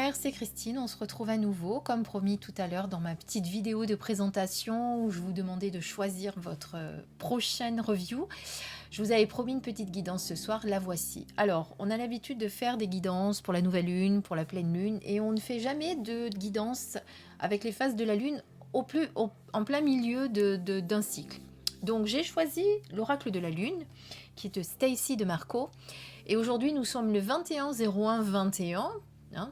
chère, c'est Christine. On se retrouve à nouveau, comme promis tout à l'heure dans ma petite vidéo de présentation où je vous demandais de choisir votre prochaine review. Je vous avais promis une petite guidance ce soir, la voici. Alors, on a l'habitude de faire des guidances pour la nouvelle lune, pour la pleine lune, et on ne fait jamais de guidance avec les phases de la lune en plein milieu d'un cycle. Donc j'ai choisi l'oracle de la lune, qui est de Stacy de Marco. Et aujourd'hui, nous sommes le 21-01-21, hein,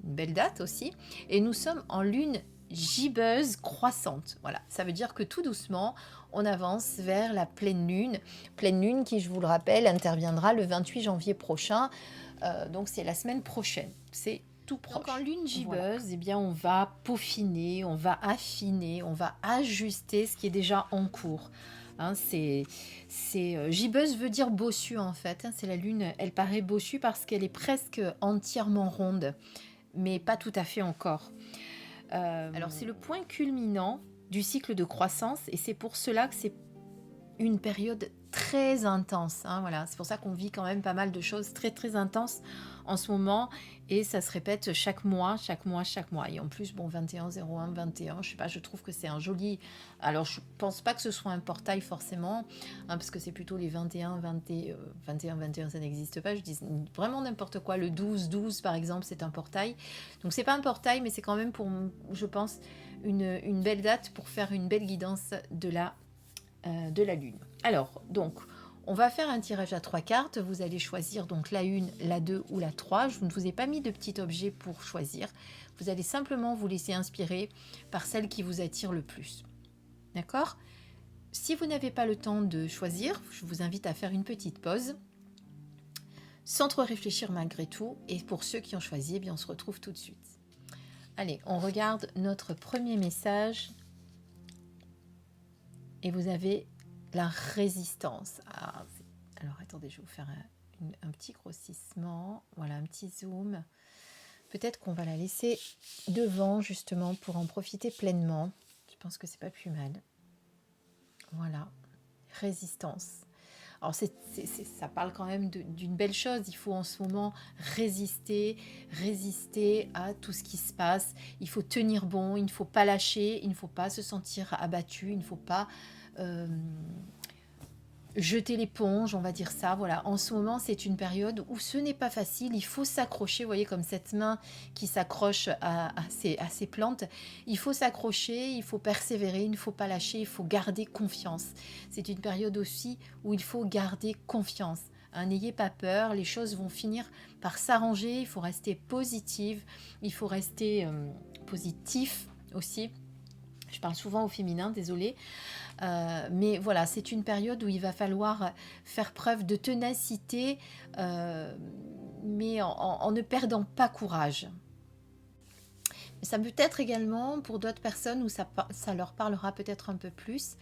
une belle date aussi, et nous sommes en lune gibbeuse croissante. Voilà, ça veut dire que tout doucement, on avance vers la pleine lune qui, je vous le rappelle, interviendra le 28 janvier prochain. Donc c'est la semaine prochaine, c'est tout proche. Donc en lune gibbeuse, voilà. Eh bien, on va peaufiner, on va affiner, on va ajuster ce qui est déjà en cours. Hein, gibbeuse veut dire bossue en fait. Hein, c'est la lune, elle paraît bossue parce qu'elle est presque entièrement ronde, mais pas tout à fait encore. Alors c'est le point culminant du cycle de croissance et c'est pour cela que c'est une période très intense. Hein, voilà. C'est pour ça qu'on vit quand même pas mal de choses très très intenses en ce moment et ça se répète chaque mois. Et en plus, bon, 21-01-21, je sais pas, je trouve que c'est un joli... Alors, je pense pas que ce soit un portail forcément, hein, parce que c'est plutôt les 21-21, ça n'existe pas. Je dis vraiment n'importe quoi. Le 12-12, par exemple, c'est un portail. Donc, c'est pas un portail, mais c'est quand même, pour, je pense, une belle date pour faire une belle guidance de la lune. Alors, donc, on va faire un tirage à 3 cartes. Vous allez choisir donc la 1, la 2 ou la 3. Je ne vous ai pas mis de petit objet pour choisir. Vous allez simplement vous laisser inspirer par celle qui vous attire le plus. D'accord ? Si vous n'avez pas le temps de choisir, je vous invite à faire une petite pause, sans trop réfléchir malgré tout. Et pour ceux qui ont choisi, eh bien, on se retrouve tout de suite. Allez, on regarde notre premier message. Et vous avez la résistance. Alors, attendez, je vais vous faire un petit grossissement. Voilà, un petit zoom. Peut-être qu'on va la laisser devant, justement, pour en profiter pleinement. Je pense que c'est pas plus mal. Voilà, résistance. Alors, ça parle quand même d'une belle chose. Il faut en ce moment résister à tout ce qui se passe. Il faut tenir bon, il ne faut pas lâcher, il ne faut pas se sentir abattu, il ne faut pas jeter l'éponge, on va dire ça. Voilà, en ce moment, c'est une période où ce n'est pas facile. Il faut s'accrocher, vous voyez, comme cette main qui s'accroche à ces plantes. Il faut s'accrocher, il faut persévérer, il ne faut pas lâcher, il faut garder confiance. C'est une période aussi où il faut garder confiance. Hein, n'ayez pas peur, les choses vont finir par s'arranger. Il faut rester positive, il faut rester positif aussi. Je parle souvent au féminin, désolée. Mais voilà, c'est une période où il va falloir faire preuve de ténacité, mais en ne perdant pas courage. Ça peut être également pour d'autres personnes où ça leur parlera peut-être un peu plus.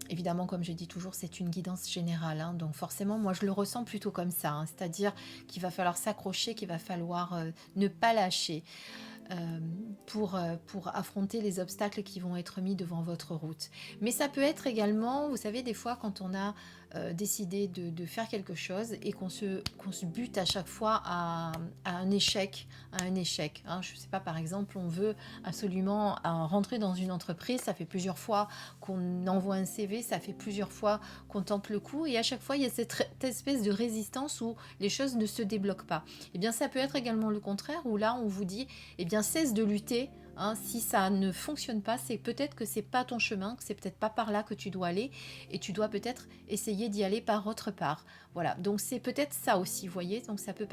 Évidemment, comme je dis toujours, c'est une guidance générale. Hein, donc forcément, moi, je le ressens plutôt comme ça. Hein, c'est-à-dire qu'il va falloir s'accrocher, qu'il va falloir ne pas lâcher. Pour affronter les obstacles qui vont être mis devant votre route. Mais ça peut être également, vous savez, des fois quand on a décidé de faire quelque chose et qu'on se bute à chaque fois à un échec. Hein. Je ne sais pas, par exemple, on veut absolument rentrer dans une entreprise, ça fait plusieurs fois qu'on envoie un CV, ça fait plusieurs fois qu'on tente le coup et à chaque fois il y a cette espèce de résistance où les choses ne se débloquent pas. Et bien ça peut être également le contraire où là on vous dit eh bien cesse de lutter. Hein, si ça ne fonctionne pas, c'est peut-être que c'est pas ton chemin, que c'est peut-être pas par là que tu dois aller et tu dois peut-être essayer d'y aller par autre part. Voilà, donc c'est peut-être ça aussi, vous voyez. Donc ça peut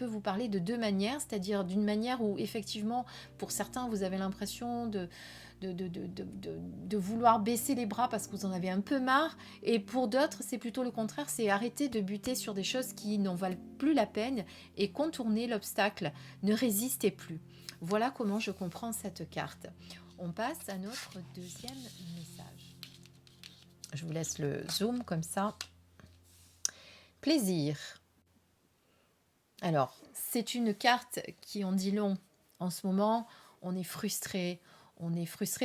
vous parler de deux manières, c'est-à-dire d'une manière où effectivement, pour certains, vous avez l'impression de vouloir baisser les bras parce que vous en avez un peu marre et pour d'autres c'est plutôt le contraire, c'est arrêter de buter sur des choses qui n'en valent plus la peine et contourner l'obstacle, ne résistez plus. Voilà comment je comprends cette carte. On passe à notre deuxième message. Je vous laisse le zoom comme ça. Plaisir. Alors, c'est une carte qui en dit long. En ce moment, on est frustré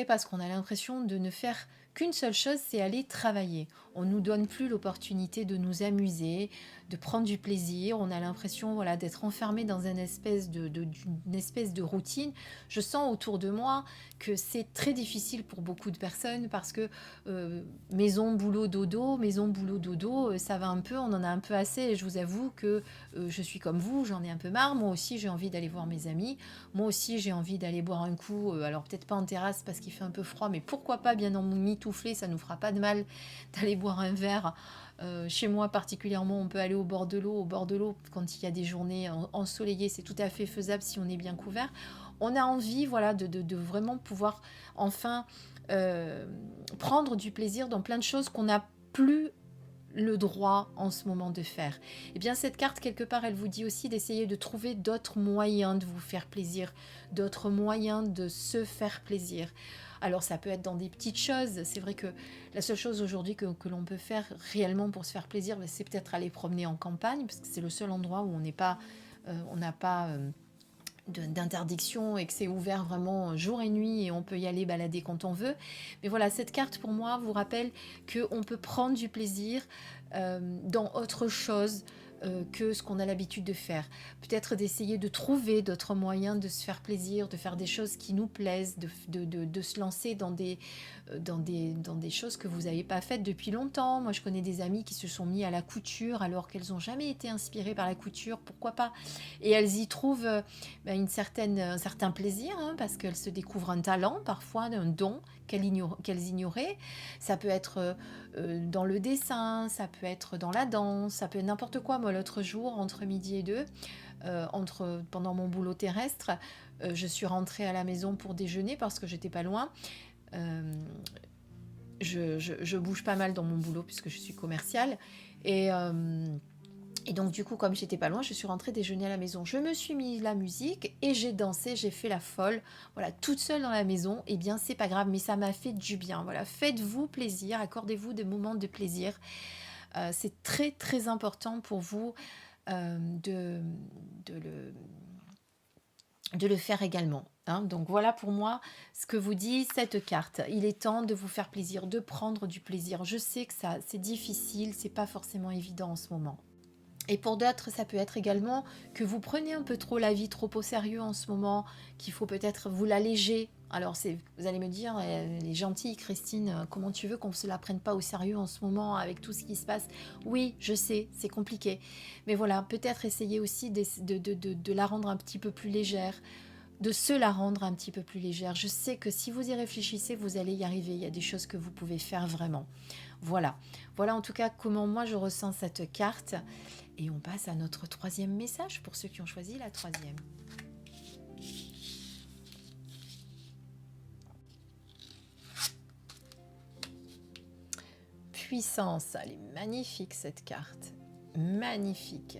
parce qu'on a l'impression de ne faire qu'une seule chose, c'est aller travailler. On ne nous donne plus l'opportunité de nous amuser, de prendre du plaisir. On a l'impression voilà, d'être enfermé dans une d'une espèce de routine. Je sens autour de moi que c'est très difficile pour beaucoup de personnes parce que maison, boulot, dodo, ça va un peu, on en a un peu assez. Et je vous avoue que je suis comme vous, j'en ai un peu marre. Moi aussi, j'ai envie d'aller voir mes amis. Moi aussi, j'ai envie d'aller boire un coup. Alors peut-être pas en terrasse parce qu'il fait un peu froid, mais pourquoi pas bien en mitoufler, ça nous fera pas de mal d'aller boire un verre. Chez moi particulièrement, on peut aller au bord de l'eau. Au bord de l'eau, quand il y a des journées ensoleillées, c'est tout à fait faisable si on est bien couvert. On a envie voilà, de vraiment pouvoir enfin prendre du plaisir dans plein de choses qu'on n'a plus le droit en ce moment de faire. Et bien cette carte, quelque part, elle vous dit aussi d'essayer de trouver d'autres moyens de vous faire plaisir, d'autres moyens de se faire plaisir. Alors ça peut être dans des petites choses. C'est vrai que la seule chose aujourd'hui que l'on peut faire réellement pour se faire plaisir, c'est peut-être aller promener en campagne, parce que c'est le seul endroit où on n'est pas, on n'a pas d'interdiction et que c'est ouvert vraiment jour et nuit et on peut y aller balader quand on veut. Mais voilà, cette carte pour moi vous rappelle qu'on peut prendre du plaisir dans autre chose que ce qu'on a l'habitude de faire. Peut-être d'essayer de trouver d'autres moyens de se faire plaisir, de faire des choses qui nous plaisent, de se lancer dans des choses que vous n'avez pas faites depuis longtemps. Moi, je connais des amies qui se sont mis à la couture alors qu'elles n'ont jamais été inspirées par la couture, pourquoi pas. Et elles y trouvent un certain plaisir, hein, parce qu'elles se découvrent un talent, parfois un don qu'elles ignoraient. Ça peut être dans le dessin, ça peut être dans la danse, ça peut être n'importe quoi. Moi, l'autre jour, entre midi et deux, pendant mon boulot terrestre, je suis rentrée à la maison pour déjeuner parce que j'étais pas loin. Je bouge pas mal dans mon boulot puisque je suis commerciale et donc du coup comme j'étais pas loin, je suis rentrée déjeuner à la maison. Je me suis mis la musique et j'ai dansé, j'ai fait la folle, voilà, toute seule dans la maison. Et bien c'est pas grave, mais ça m'a fait du bien. Voilà, faites-vous plaisir, accordez-vous des moments de plaisir. C'est très très important pour vous de le faire également. Hein. Donc voilà pour moi ce que vous dit cette carte. Il est temps de vous faire plaisir, de prendre du plaisir. Je sais que ça c'est difficile, c'est pas forcément évident en ce moment. Et pour d'autres, ça peut être également que vous prenez un peu trop la vie trop au sérieux en ce moment, qu'il faut peut-être vous l'alléger. Alors vous allez me dire, elle est gentille Christine, comment tu veux qu'on ne se la prenne pas au sérieux en ce moment avec tout ce qui se passe? Oui, je sais, c'est compliqué. Mais voilà, peut-être essayer aussi de la rendre un petit peu plus légère, de se la rendre un petit peu plus légère. Je sais que si vous y réfléchissez, vous allez y arriver. Il y a des choses que vous pouvez faire vraiment. Voilà. Voilà en tout cas comment moi je ressens cette carte. Et on passe à notre troisième message pour ceux qui ont choisi la troisième. Puissance, elle est magnifique cette carte. Magnifique.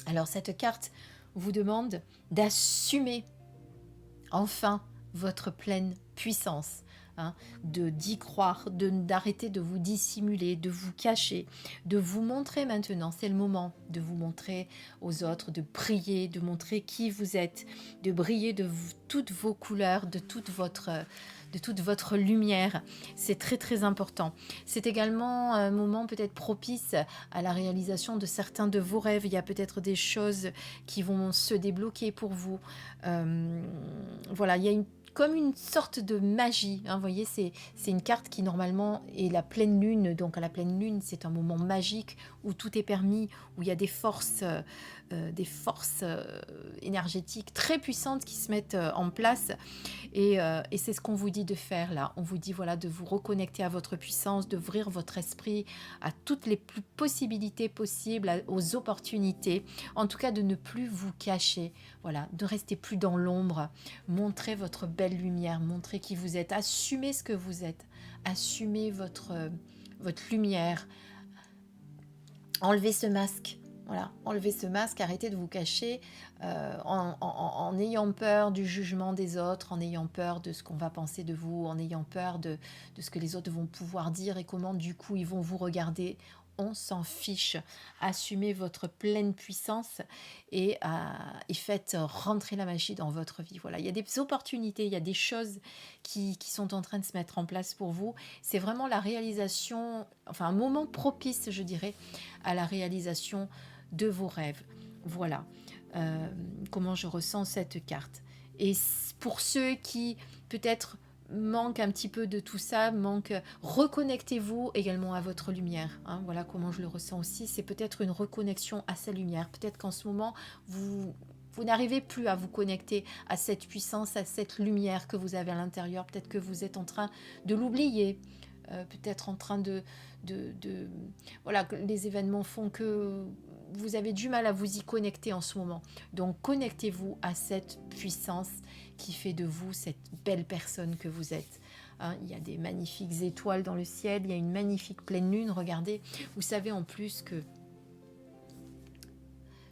Alors cette carte vous demande d'assumer enfin votre pleine puissance. Hein, d'y croire, d'arrêter de vous dissimuler, de vous cacher, de vous montrer maintenant, c'est le moment de vous montrer aux autres, de briller, de montrer qui vous êtes, de briller de toutes vos couleurs, de toute votre lumière. C'est très très important. C'est également un moment peut-être propice à la réalisation de certains de vos rêves. Il y a peut-être des choses qui vont se débloquer pour vous. Voilà, il y a comme une sorte de magie. Hein, vous voyez, c'est une carte qui normalement est la pleine lune. Donc à la pleine lune, c'est un moment magique où tout est permis, où il y a des forces énergétiques très puissantes qui se mettent en place. Et c'est ce qu'on vous dit de faire là. On vous dit voilà de vous reconnecter à votre puissance, d'ouvrir votre esprit à toutes les possibilités possibles, aux opportunités. En tout cas, de ne plus vous cacher. Voilà, de rester plus dans l'ombre. Montrez votre belle lumière, montrez qui vous êtes. Assumez ce que vous êtes. Assumez votre lumière. Enlevez ce masque. Voilà, enlevez ce masque, arrêtez de vous cacher en ayant peur du jugement des autres, en ayant peur de ce qu'on va penser de vous, en ayant peur de ce que les autres vont pouvoir dire et comment du coup ils vont vous regarder. on s'en fiche. Assumez votre pleine puissance et faites rentrer la magie dans votre vie. Voilà, il y a des opportunités, il y a des choses qui sont en train de se mettre en place pour vous. C'est vraiment la réalisation, enfin un moment propice, je dirais, à la réalisation de vos rêves. Voilà comment je ressens cette carte. Et pour ceux qui peut-être manquent un petit peu de tout ça, reconnectez-vous également à votre lumière. Hein, voilà comment je le ressens aussi. C'est peut-être une reconnexion à sa lumière. Peut-être qu'en ce moment, vous n'arrivez plus à vous connecter à cette puissance, à cette lumière que vous avez à l'intérieur. Peut-être que vous êtes en train de l'oublier. Peut-être en train voilà, les événements font que vous avez du mal à vous y connecter en ce moment. Donc connectez-vous à cette puissance qui fait de vous cette belle personne que vous êtes. Hein, il y a des magnifiques étoiles dans le ciel, il y a une magnifique pleine lune, regardez. Vous savez en plus que,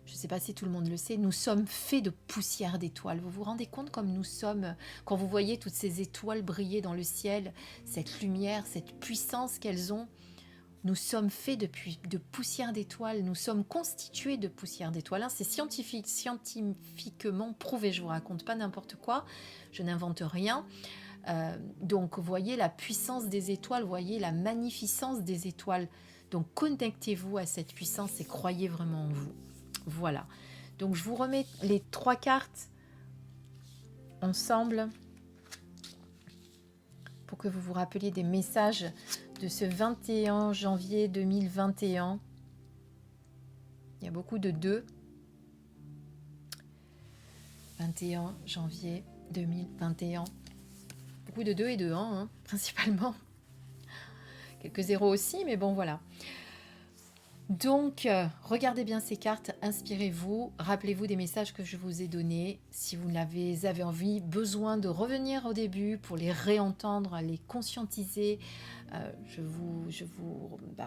je ne sais pas si tout le monde le sait, nous sommes faits de poussière d'étoiles. Vous vous rendez compte comme nous sommes, quand vous voyez toutes ces étoiles briller dans le ciel, cette lumière, cette puissance qu'elles ont. Nous sommes faits de poussière d'étoiles, nous sommes constitués de poussière d'étoiles. Hein, c'est scientifiquement prouvé, je ne vous raconte pas n'importe quoi, je n'invente rien. Donc, voyez la puissance des étoiles, voyez la magnificence des étoiles. Donc, connectez-vous à cette puissance et croyez vraiment en vous. Voilà. Donc, je vous remets les 3 cartes ensemble pour que vous vous rappeliez des messages de ce 21 janvier 2021. Il y a beaucoup de 2. 21 janvier 2021. Beaucoup de 2 et de 1, hein, principalement. Quelques zéros aussi, mais bon, voilà. Donc, regardez bien ces cartes, inspirez-vous, rappelez-vous des messages que je vous ai donnés. Si vous avez envie, besoin de revenir au début pour les réentendre, les conscientiser,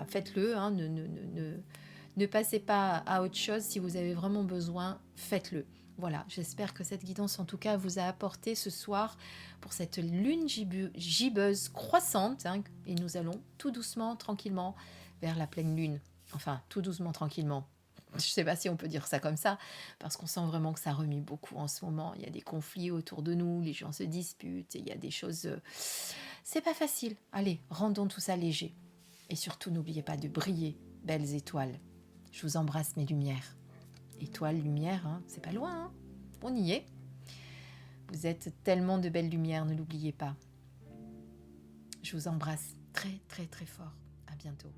faites-le, hein, ne passez pas à autre chose. Si vous avez vraiment besoin, faites-le. Voilà, j'espère que cette guidance en tout cas vous a apporté ce soir pour cette lune gibbeuse croissante, hein, et nous allons tout doucement, tranquillement vers la pleine lune. Enfin, tout doucement, tranquillement. Je ne sais pas si on peut dire ça comme ça, parce qu'on sent vraiment que ça remue beaucoup en ce moment. Il y a des conflits autour de nous, les gens se disputent, et il y a des choses... c'est pas facile. Allez, rendons tout ça léger. Et surtout, n'oubliez pas de briller, belles étoiles. Je vous embrasse, mes lumières. Étoiles, lumière, hein, c'est pas loin, hein. On y est. Vous êtes tellement de belles lumières, ne l'oubliez pas. Je vous embrasse très, très, très fort. À bientôt.